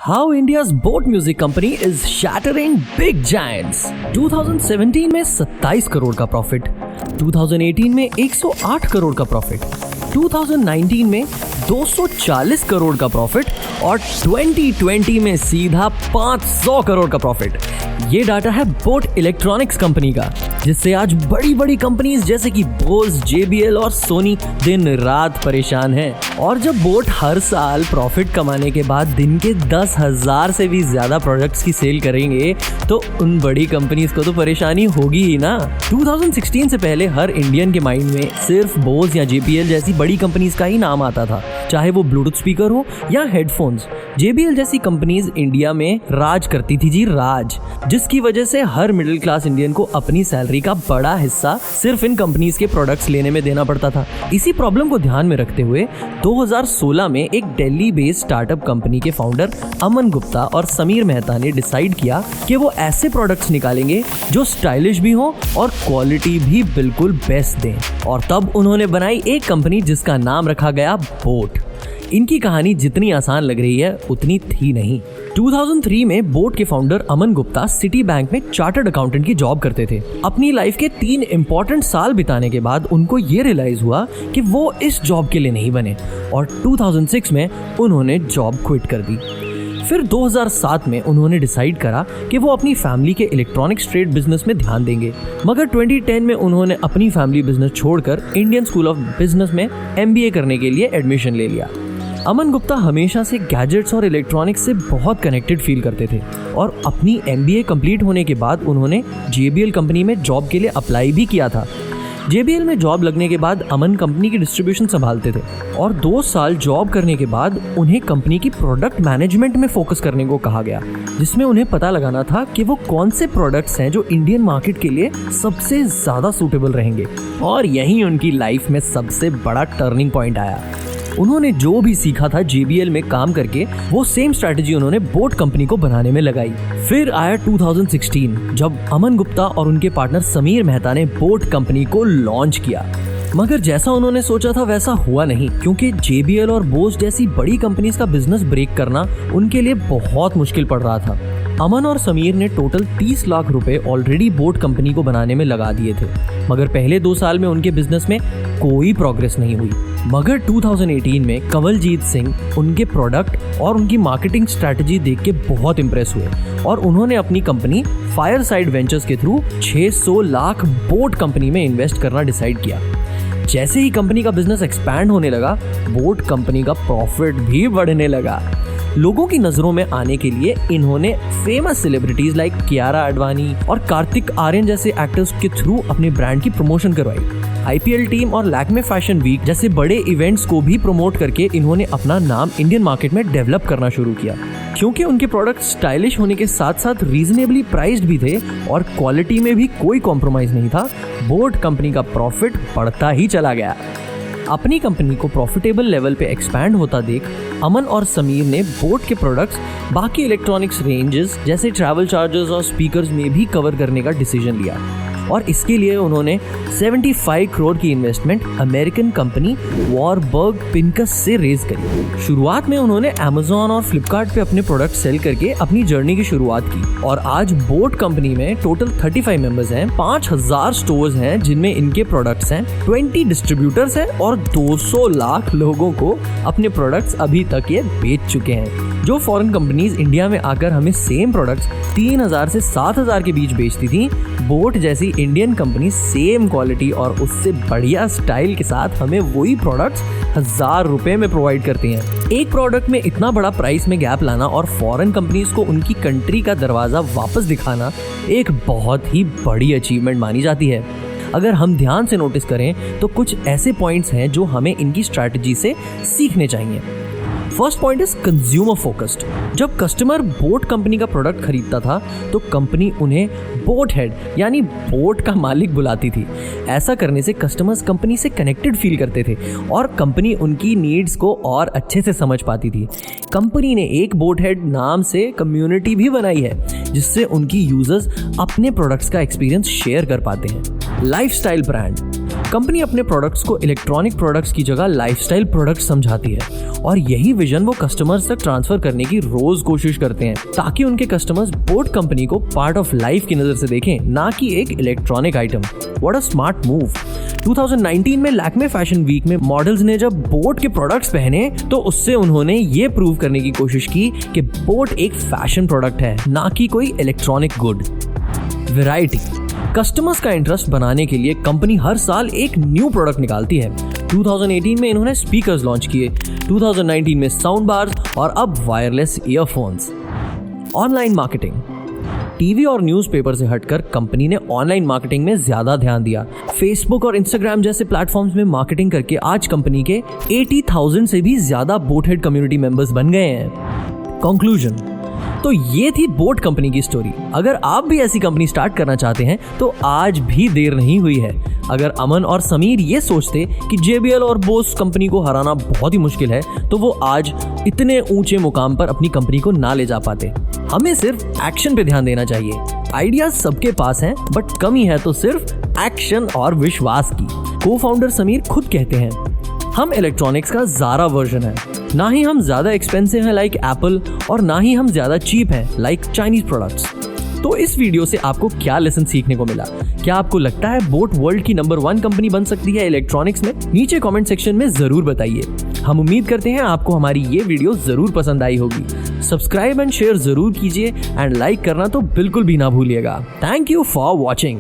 How India's boat music company is shattering big giants. 2017 में 27 करोड़ का profit, 2018 में 108 करोड़ का प्रॉफिट, 2019 में 240 करोड़ का प्रॉफिट और 2020 में सीधा 500 करोड़ का प्रॉफिट। ये डाटा है बोट इलेक्ट्रॉनिक्स कंपनी का, जिससे आज बड़ी बड़ी कंपनीज जैसे कि बोस, JBL और सोनी दिन रात परेशान हैं। और जब बोट हर साल प्रॉफिट कमाने के बाद दिन के 10,000 से भी ज्यादा प्रोडक्ट्स की सेल करेंगे तो उन बड़ी कंपनीज को तो परेशानी होगी ही ना। 2016 से पहले हर इंडियन के माइंड में सिर्फ बोस या JBL जैसी बड़ी कंपनीज का ही नाम आता था, चाहे वो ब्लूटूथ स्पीकर हो या हेडफोन्स। JBL जैसी कंपनीज इंडिया में राज करती थी जी, राज, जिसकी वजह से हर मिडिल क्लास इंडियन को अपनी सैलरी का बड़ा हिस्सा सिर्फ इन कंपनीज के प्रोडक्ट्स लेने में देना पड़ता था। इसी प्रॉब्लम को ध्यान में रखते हुए 2016 में एक दिल्ली बेस्ड स्टार्टअप कंपनी के फाउंडर अमन गुप्ता और समीर मेहता ने डिसाइड किया कि वो ऐसे प्रोडक्ट्स निकालेंगे जो स्टाइलिश भी हो और क्वालिटी भी बिल्कुल बेस्ट दें। और तब उन्होंने बनाई एक कंपनी जिसका नाम रखा गया बोट। इनकी कहानी जितनी आसान लग रही है उतनी थी नहीं। 2003 में बोट के founder Aman Gupta city bank में चार्टर्ड अकाउंटेंट की जॉब करते थे। अपनी लाइफ के 3 इम्पोर्टेंट साल बिताने के बाद उनको ये रियलाइज हुआ कि वो इस जॉब के लिए नहीं बने और 2006 में उन्होंने जॉब क्विट कर दी। फिर 2007 में उन्होंने डिसाइड करा कि वो अपनी फैमिली के इलेक्ट्रॉनिक्स ट्रेड बिजनेस में ध्यान देंगे, मगर 2010 में उन्होंने अपनी फैमिली बिजनेस छोड़कर इंडियन स्कूल ऑफ बिजनेस में MBA करने के लिए एडमिशन ले लिया। अमन गुप्ता हमेशा से गैजेट्स और इलेक्ट्रॉनिक्स से बहुत कनेक्टेड फील करते थे और अपनी MBA कंप्लीट होने के बाद उन्होंने JBL कंपनी में जॉब के लिए अप्लाई भी किया था। JBL में जॉब लगने के बाद अमन कंपनी की डिस्ट्रीब्यूशन संभालते थे और 2 साल जॉब करने के बाद उन्हें कंपनी की प्रोडक्ट मैनेजमेंट में फोकस करने को कहा गया, जिसमें उन्हें पता लगाना था कि वो कौन से प्रोडक्ट्स हैं जो इंडियन मार्केट के लिए सबसे ज्यादा सूटेबल रहेंगे। और यहीं उनकी लाइफ में सबसे बड़ा टर्निंग पॉइंट आया। उन्होंने जो भी सीखा था JBL में काम करके, वो सेम स्ट्रैटेजी उन्होंने बोट कंपनी को बनाने में लगाई। फिर आया 2016 जब अमन गुप्ता और उनके पार्टनर समीर मेहता ने बोट कंपनी को लॉन्च किया, मगर जैसा उन्होंने सोचा था वैसा हुआ नहीं, क्योंकि JBL और बोस जैसी बड़ी कंपनीज का बिजनेस ब्रेक करना उनके लिए बहुत मुश्किल पड़ रहा था। अमन और समीर ने टोटल 30 लाख रुपए ऑलरेडी बोट कंपनी को बनाने में लगा दिए थे, मगर पहले 2 साल में उनके बिजनेस में कोई प्रोग्रेस नहीं हुई। मगर 2018 में कंवलजीत सिंह उनके प्रोडक्ट और उनकी मार्केटिंग स्ट्रैटेजी देख के बहुत इंप्रेस हुए और उन्होंने अपनी कंपनी फायरसाइड वेंचर्स के थ्रू 600 लाख बोट कंपनी में इन्वेस्ट करना डिसाइड किया। जैसे ही कंपनी का बिजनेस एक्सपैंड होने लगा, बोट कंपनी का प्रॉफिट भी बढ़ने लगा। लोगों की नजरों में आने के लिए इन्होंने famous celebrities like Kiara Advani और कार्तिक आर्यन जैसे एक्टर्स के थ्रू अपने ब्रांड की प्रमोशन करवाई। IPL टीम और लैक्मे फैशन वीक जैसे बड़े इवेंट्स को भी प्रमोट करके इन्होंने अपना नाम इंडियन मार्केट में डेवलप करना शुरू किया। क्योंकि उनके प्रोडक्ट स्टाइलिश होने के साथ साथ रीजनेबली प्राइस्ड भी थे और क्वालिटी में भी कोई कॉम्प्रोमाइज नहीं था, बोट कंपनी का प्रॉफिट बढ़ता ही चला गया। अपनी कंपनी को प्रॉफिटेबल लेवल पे एक्सपैंड होता देख अमन और समीर ने बोट के प्रोडक्ट्स बाकी इलेक्ट्रॉनिक्स रेंजेस जैसे ट्रैवल चार्जर्स और स्पीकर्स में भी कवर करने का डिसीजन लिया और इसके लिए उन्होंने 75 करोड़ की investment American company Warburg Pincus से रेज करी। शुरुआत में उन्होंने Amazon और Flipkart पे अपने प्रोडक्ट सेल करके अपनी जर्नी की शुरुआत की और आज बोट कंपनी में टोटल 35 मेंबर्स हैं, 5000 स्टोर्स हैं जिनमें इनके प्रोडक्ट्स हैं, 20 डिस्ट्रीब्यूटर्स हैं और 200 लाख लोगों को अपने प्रोडक्ट्स अभी तक ये बेच चुके हैं। जो फॉरेन कंपनीज इंडिया में आकर हमें सेम प्रोडक्ट्स 3000 से 7000 के बीच बेचती थी, बोट जैसी इंडियन कंपनी सेम क्वालिटी और उससे बढ़िया स्टाइल के साथ हमें वही प्रोडक्ट्स 1000 रुपए में प्रोवाइड करती हैं। एक प्रोडक्ट में इतना बड़ा प्राइस में गैप लाना और फॉरेन कंपनीज को उनकी कंट्री का दरवाजा वापस दिखाना एक बहुत ही बड़ी अचीवमेंट मानी जाती है। अगर हम ध्यान से नोटिस करें तो कुछ ऐसे पॉइंट्स हैं जो हमें इनकी स्ट्रैटेजी से सीखने चाहिए। First point is consumer focused. जब कस्टमर बोट कंपनी का प्रोडक्ट खरीदता था तो कंपनी उन्हें बोट हेड यानी बोट का मालिक बुलाती थी। ऐसा करने से कस्टमर्स कंपनी से कनेक्टेड फील करते थे और कंपनी उनकी नीड्स को और अच्छे से समझ पाती थी। कंपनी ने एक बोट हेड नाम से कम्युनिटी भी बनाई है जिससे उनकी यूजर्स अपने प्रोडक्ट्स का एक्सपीरियंस शेयर कर पाते हैं। Lifestyle brand. कंपनी अपने प्रोडक्ट्स को इलेक्ट्रॉनिक प्रोडक्ट्स की जगह लाइफस्टाइल प्रोडक्ट्स समझाती है और यही विजन वो कस्टमर्स तक ट्रांसफर करने की रोज कोशिश करते हैं ताकि उनके कस्टमर्स बोट कंपनी को पार्ट ऑफ लाइफ की नजर से देखें, ना कि एक electronic item. What a smart move. 2019 में लैक्मे फैशन वीक में मॉडल्स ने जब बोट के प्रोडक्ट्स पहने तो उससे उन्होंने ये प्रूव करने की कोशिश की कि बोट एक फैशन प्रोडक्ट है, ना कि कोई इलेक्ट्रॉनिक गुड। वैरायटी। कस्टमर्स का इंटरेस्ट बनाने के लिए कंपनी हर साल एक न्यू प्रोडक्ट निकालती है। 2018 में इन्होंने स्पीकर्स लॉन्च किए, 2019 में साउंड बार्स और अब wireless earphones. Online marketing. TV और न्यूज़पेपर से हटकर कंपनी ने ऑनलाइन मार्केटिंग में ज्यादा ध्यान दिया। फेसबुक और इंस्टाग्राम जैसे प्लेटफॉर्म्स में मार्केटिंग करके आज कंपनी के 80,000 से भी ज्यादा बोटहेड कम्युनिटी मेंबर्स बन गए हैं। कंक्लूजन। तो ये थी बोट कंपनी की स्टोरी। अगर आप भी ऐसी कंपनी स्टार्ट करना चाहते हैं तो आज भी देर नहीं हुई है। अगर अमन और समीर ये सोचते कि JBL और बोस कंपनी को हराना बहुत ही मुश्किल है तो वो आज इतने ऊंचे मुकाम पर अपनी कंपनी को ना ले जा पाते। हमें सिर्फ एक्शन पे ध्यान देना चाहिए। आइडियाज सबके पास हैं, बट कमी है तो सिर्फ एक्शन और विश्वास की। को-फाउंडर समीर खुद कहते हैं, हम इलेक्ट्रॉनिक्स का ज़ारा वर्जन है। ना ही हम ज्यादा एक्सपेंसिव हैं लाइक एप्पल और ना ही हम ज्यादा चीप हैं लाइक चाइनीज प्रोडक्ट्स। तो इस वीडियो से आपको क्या लेसन सीखने को मिला? क्या आपको लगता है बोट वर्ल्ड की नंबर 1 कंपनी बन सकती है इलेक्ट्रॉनिक्स में? नीचे कमेंट सेक्शन में जरूर बताइए। हम उम्मीद करते हैं आपको हमारी ये वीडियो जरूर पसंद आई होगी। सब्सक्राइब एंड शेयर जरूर कीजिए एंड लाइक करना तो बिल्कुल भी ना भूलिएगा। Thank you for watching.